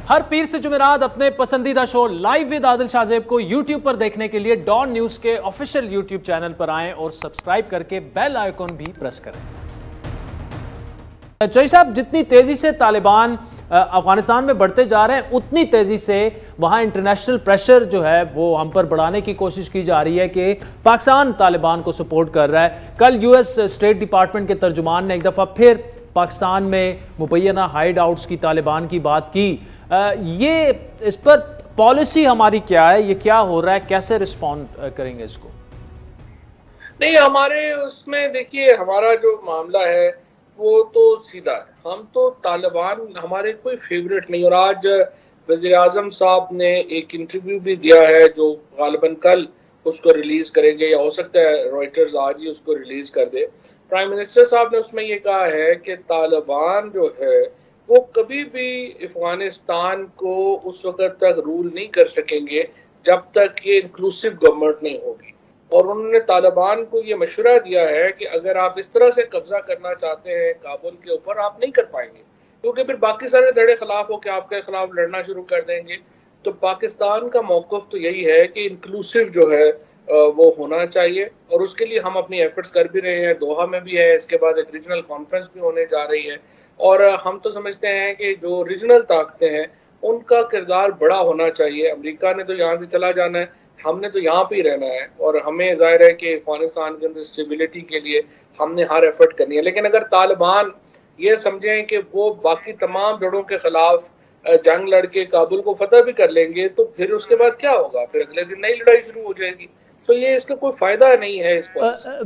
हर पीर से जुमेरात अपने पसंदीदा show live with Adil Shahzeb को यूट्यूब पर देखने के लिए डॉन न्यूज के ऑफिशियल यूट्यूब चैनल पर आएं और सब्सक्राइब करके बेल आइकॉन भी प्रेस करें। चौधरी साहब, जितनी तेजी से तालिबान अफगानिस्तान में बढ़ते जा रहे हैं, उतनी तेजी से वहां इंटरनेशनल प्रेशर जो है वो हम पर बढ़ाने की कोशिश की जा रही है कि पाकिस्तान तालिबान को सपोर्ट कर रहा है। कल यूएस स्टेट डिपार्टमेंट के तर्जुमान ने एक दफ़ा फिर पाकिस्तान में मुबैना हाइड आउट्स की तालिबान की बात की। ये इस पर पॉलिसी हमारी क्या है, ये क्या हो रहा है, कैसे रिस्पॉन्ड करेंगे इसको? नहीं, हमारे उसमें देखिए, हमारा जो मामला है वो तो सीधा है। हम तो तालिबान हमारे कोई फेवरेट नहीं। और आज वज़ीर-ए-आज़म साहब ने एक इंटरव्यू भी दिया है जो गालिबन कल उसको रिलीज करेंगे, या हो सकता है रॉयटर्स आज ही उसको रिलीज कर दे। प्राइम मिनिस्टर साहब ने उसमें ये कहा है कि तालिबान जो है वो कभी भी अफगानिस्तान को उस वक्त तक रूल नहीं कर सकेंगे जब तक ये इंक्लूसिव गवर्नमेंट नहीं होगी। और उन्होंने तालिबान को ये मशवरा दिया है कि अगर आप इस तरह से कब्जा करना चाहते हैं काबुल के ऊपर, आप नहीं कर पाएंगे, क्योंकि फिर बाकी सारे धड़े खिलाफ हो के आपके खिलाफ लड़ना शुरू कर देंगे। तो पाकिस्तान का मौक़िफ़ तो यही है कि इंक्लूसिव जो है वो होना चाहिए, और उसके लिए हम अपनी एफर्ट्स कर भी रहे हैं। दोहा में भी है, इसके बाद एक रीजनल कॉन्फ्रेंस भी होने जा रही है। और हम तो समझते हैं कि जो रीजनल ताकतें हैं उनका किरदार बड़ा होना चाहिए। अमेरिका ने तो यहाँ से चला जाना है, हमने तो यहाँ पे ही रहना है, और हमें जाहिर है कि अफगानिस्तान के अंदर स्टेबिलिटी के लिए हमने हर एफर्ट करनी है। लेकिन अगर तालिबान ये समझें कि वो बाकी तमाम जड़ों के खिलाफ जंग लड़के काबुल को फतह भी कर लेंगे, तो फिर उसके बाद क्या होगा? फिर अगले दिन नई लड़ाई शुरू हो जाएगी। तो ये इसका कोई फायदा नहीं है इस पॉलिसी।